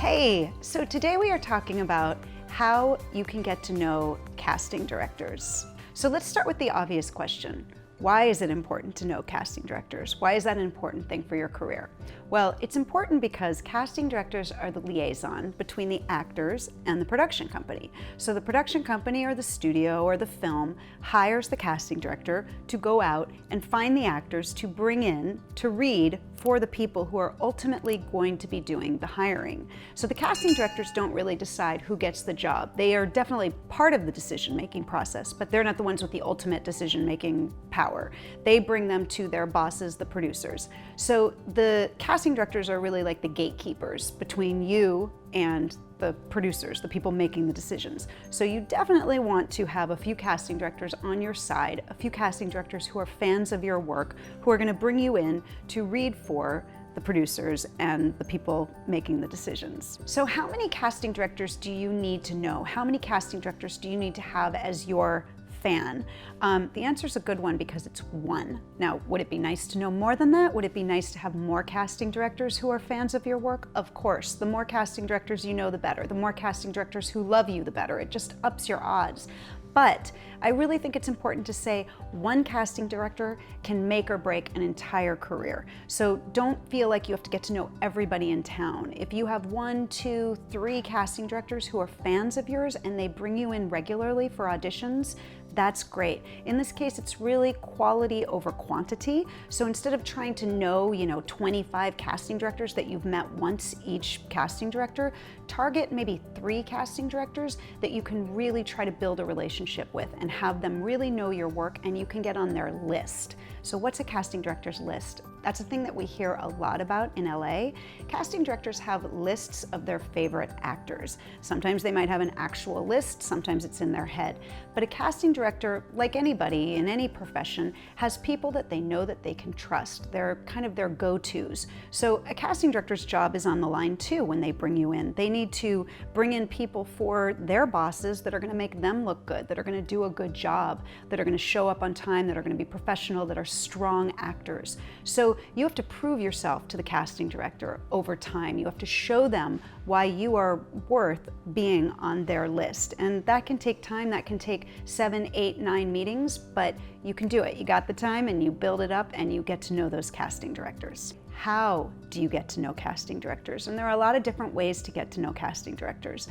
Hey, so today we are talking about how you can get to know casting directors. So let's start with the obvious question. Why is it important to know casting directors? Why is that an important thing for your career? Well, it's important because casting directors are the liaison between the actors and the production company. So the production company or the studio or the film hires the casting director to go out and find the actors to bring in to read for the people who are ultimately going to be doing the hiring. So the casting directors don't really decide who gets the job. They are definitely part of the decision-making process, but they're not the ones with the ultimate decision-making power. They bring them to their bosses, the producers. So the casting directors are really like the gatekeepers between you and the producers, the people making the decisions. So you definitely want to have a few casting directors on your side, a few casting directors who are fans of your work, who are going to bring you in to read for the producers and the people making the decisions. So how many casting directors do you need to know? How many casting directors do you need to have as your fan? The answer is a good one because it's one. Now, would it be nice to know more than that? Would it be nice to have more casting directors who are fans of your work? Of course. The more casting directors you know, the better. The more casting directors who love you, the better. It just ups your odds. But I really think it's important to say one casting director can make or break an entire career. So don't feel like you have to get to know everybody in town. If you have 1, 2, 3 casting directors who are fans of yours and they bring you in regularly for auditions, that's great. In this case, it's really quality over quantity. So instead of trying to know, 25 casting directors that you've met once each casting director, target maybe 3 casting directors that you can really try to build a relationship with and have them really know your work and you can get on their list. So what's a casting director's list? That's a thing that we hear a lot about in LA. Casting directors have lists of their favorite actors. Sometimes they might have an actual list, sometimes it's in their head. But a casting director, like anybody in any profession, has people that they know that they can trust. They're kind of their go-tos. So a casting director's job is on the line too when they bring you in. They need to bring in people for their bosses that are going to make them look good, that are going to do a good job, that are going to show up on time, that are going to be professional, that are strong actors. So you have to prove yourself to the casting director over time. You have to show them why you are worth being on their list. And that can take time. That can take 7, 8, 9 meetings, but you can do it. You got the time and you build it up and you get to know those casting directors. How do you get to know casting directors? And there are a lot of different ways to get to know casting directors.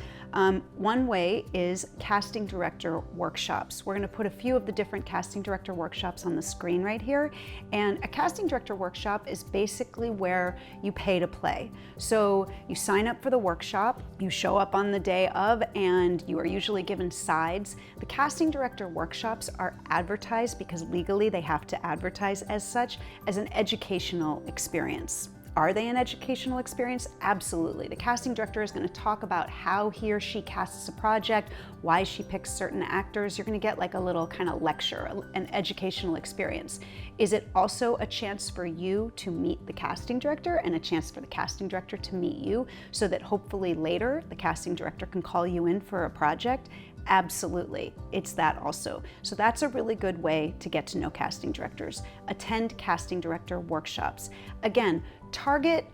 One way is casting director workshops. We're going to put a few of the different casting director workshops on the screen right here. And a casting director workshop is basically where you pay to play. So you sign up for the workshop, you show up on the day of, and you are usually given sides. The casting director workshops are advertised because legally they have to advertise as such, as an educational experience. Are they an educational experience? Absolutely. The casting director is going to talk about how he or she casts a project, why she picks certain actors. You're going to get like a little kind of lecture, an educational experience. Is it also a chance for you to meet the casting director and a chance for the casting director to meet you so that hopefully later the casting director can call you in for a project? Absolutely, it's that also. So that's a really good way to get to know casting directors. Attend casting director workshops. Again, target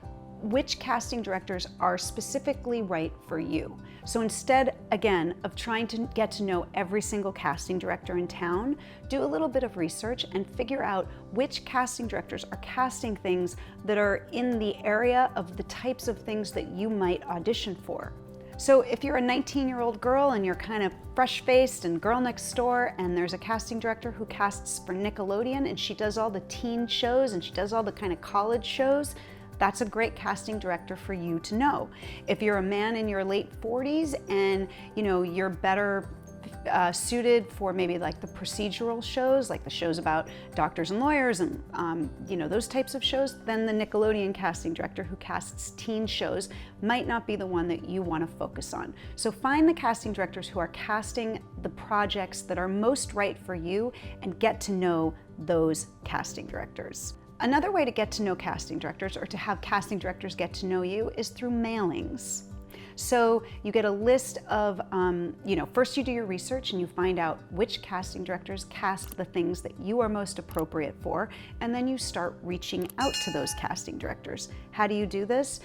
which casting directors are specifically right for you. So instead, again, of trying to get to know every single casting director in town, do a little bit of research and figure out which casting directors are casting things that are in the area of the types of things that you might audition for. So if you're a 19-year-old girl and you're kind of fresh-faced and girl next door and there's a casting director who casts for Nickelodeon and she does all the teen shows and she does all the kind of college shows, that's a great casting director for you to know. If you're a man in your late 40s and you're better suited for maybe like the procedural shows, like the shows about doctors and lawyers and those types of shows, then the Nickelodeon casting director who casts teen shows might not be the one that you want to focus on. So find the casting directors who are casting the projects that are most right for you and get to know those casting directors. Another way to get to know casting directors or to have casting directors get to know you is through mailings. So you get a list of, first you do your research and you find out which casting directors cast the things that you are most appropriate for, and then you start reaching out to those casting directors. How do you do this?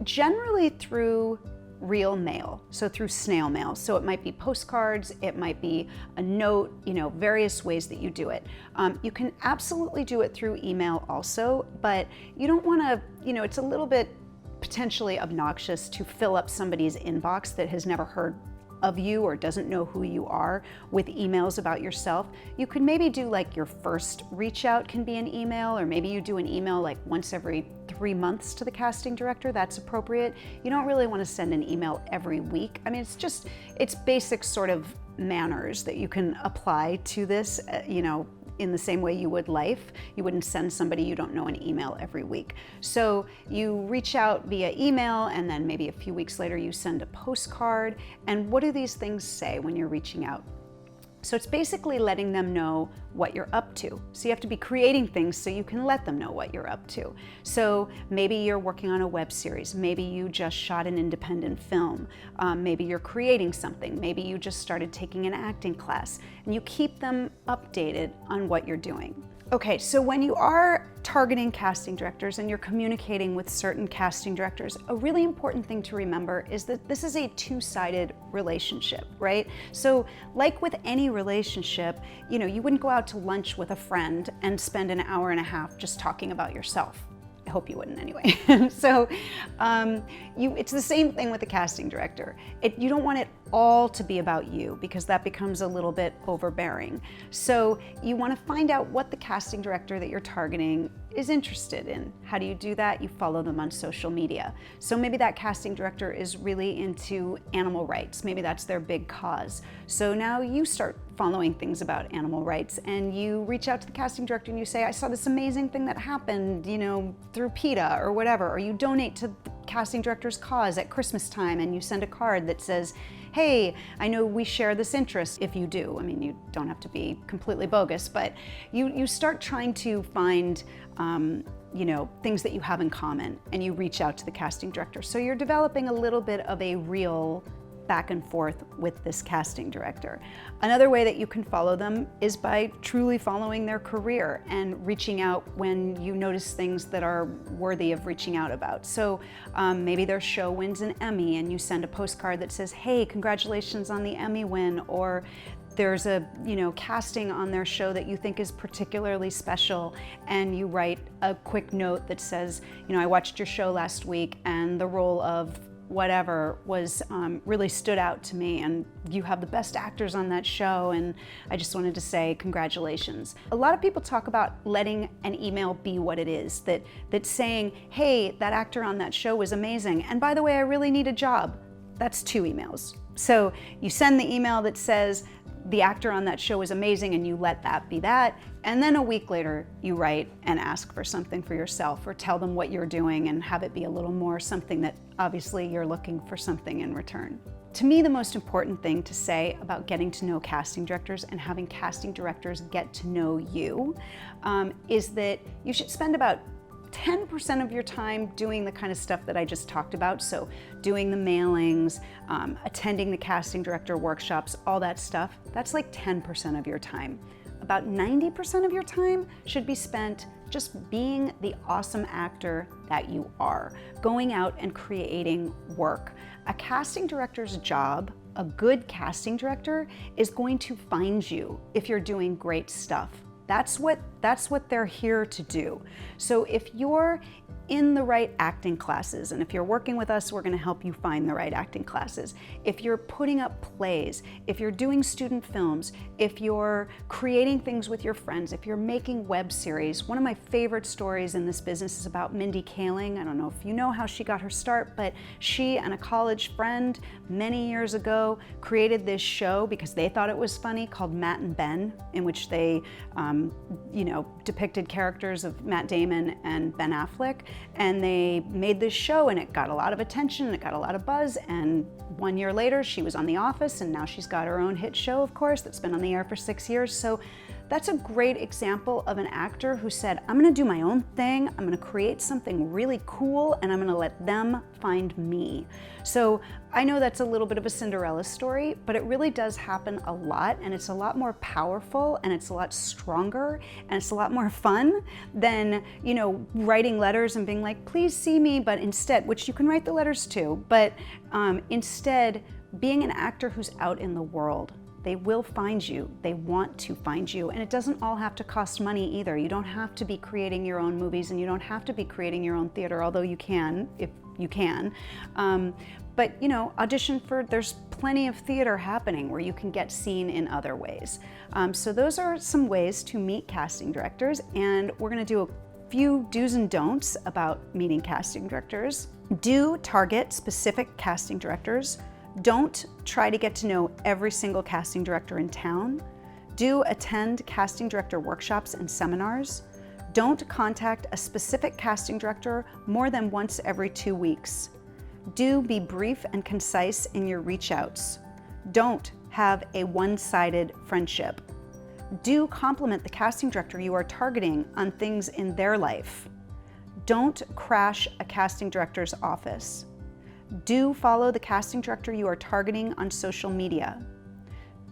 Generally through real mail, so through snail mail. So it might be postcards, it might be a note, various ways that you do it. You can absolutely do it through email also, but you don't want to, it's a little bit potentially obnoxious to fill up somebody's inbox that has never heard of you or doesn't know who you are with emails about yourself. You could maybe do like your first reach out can be an email, or maybe you do an email like once every 3 months to the casting director. That's appropriate. You don't really want to send an email every week. I mean, it's basic sort of manners that you can apply to this, in the same way you would life. You wouldn't send somebody you don't know an email every week. So you reach out via email, and then maybe a few weeks later you send a postcard. And what do these things say when you're reaching out? So it's basically letting them know what you're up to. So you have to be creating things so you can let them know what you're up to. So maybe you're working on a web series, maybe you just shot an independent film, maybe you're creating something, maybe you just started taking an acting class, and you keep them updated on what you're doing. Okay, so when you are targeting casting directors and you're communicating with certain casting directors, a really important thing to remember is that this is a two-sided relationship, right? So like with any relationship, you wouldn't go out to lunch with a friend and spend an hour and a half just talking about yourself. I hope you wouldn't anyway. So it's the same thing with the casting director. You don't want it all to be about you, because that becomes a little bit overbearing. So you want to find out what the casting director that you're targeting is interested in. How do you do that? You follow them on social media. So maybe that casting director is really into animal rights. Maybe that's their big cause. So now you start following things about animal rights, and you reach out to the casting director and you say, I saw this amazing thing that happened, through PETA or whatever. Or you donate to the casting director's cause at Christmas time and you send a card that says, hey, I know we share this interest. If you do, I mean, you don't have to be completely bogus, but you start trying to find things that you have in common, and you reach out to the casting director. So you're developing a little bit of a real back and forth with this casting director. Another way that you can follow them is by truly following their career and reaching out when you notice things that are worthy of reaching out about. So maybe their show wins an Emmy and you send a postcard that says, hey, congratulations on the Emmy win, or there's a casting on their show that you think is particularly special, and you write a quick note that says, I watched your show last week and the role of whatever was really stood out to me, and you have the best actors on that show, and I just wanted to say congratulations. A lot of people talk about letting an email be what it is, that's saying, hey, that actor on that show was amazing, and by the way, I really need a job. That's 2 emails. So you send the email that says the actor on that show was amazing, and you let that be that, and then a week later you write and ask for something for yourself, or tell them what you're doing and have it be a little more something that obviously you're looking for something in return. To me, the most important thing to say about getting to know casting directors and having casting directors get to know you is that you should spend about 10% of your time doing the kind of stuff that I just talked about. So doing the mailings, attending the casting director workshops, all that stuff, that's like 10% of your time. About 90% of your time should be spent just being the awesome actor that you are, going out and creating work. A casting director's job, a good casting director, is going to find you if you're doing great stuff. That's what they're here to do. So if you're in the right acting classes, and if you're working with us, we're going to help you find the right acting classes. If you're putting up plays, if you're doing student films, if you're creating things with your friends, if you're making web series. One of my favorite stories in this business is about Mindy Kaling. I don't know if you know how she got her start, but she and a college friend many years ago created this show because they thought it was funny, called Matt and Ben, in which they depicted characters of Matt Damon and Ben Affleck. And they made this show, and it got a lot of attention, and it got a lot of buzz, and 1 year later she was on The Office, and now she's got her own hit show, of course, that's been on the air for 6 years. So That's a great example of an actor who said, I'm gonna do my own thing, I'm gonna create something really cool, and I'm gonna let them find me. So I know that's a little bit of a Cinderella story, but it really does happen a lot, and it's a lot more powerful, and it's a lot stronger, and it's a lot more fun than, you know, writing letters and being like, please see me, but instead, which you can write the letters too, but instead being an actor who's out in the world. They will find you, they want to find you, and it doesn't all have to cost money either. You don't have to be creating your own movies, and you don't have to be creating your own theater, although you can, if you can. But you know, audition for, there's plenty of theater happening where you can get seen in other ways. So those are some ways to meet casting directors, and we're gonna do a few do's and don'ts about meeting casting directors. Do target specific casting directors. Don't try to get to know every single casting director in town. Do attend casting director workshops and seminars. Don't contact a specific casting director more than once every 2 weeks. Do be brief and concise in your reach outs. Don't have a one-sided friendship. Do compliment the casting director you are targeting on things in their life. Don't crash a casting director's office. Do follow the casting director you are targeting on social media.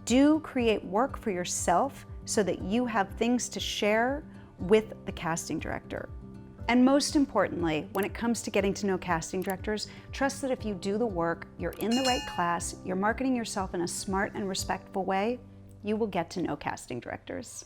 Do create work for yourself so that you have things to share with the casting director. And most importantly, when it comes to getting to know casting directors, trust that if you do the work, you're in the right class, you're marketing yourself in a smart and respectful way, you will get to know casting directors.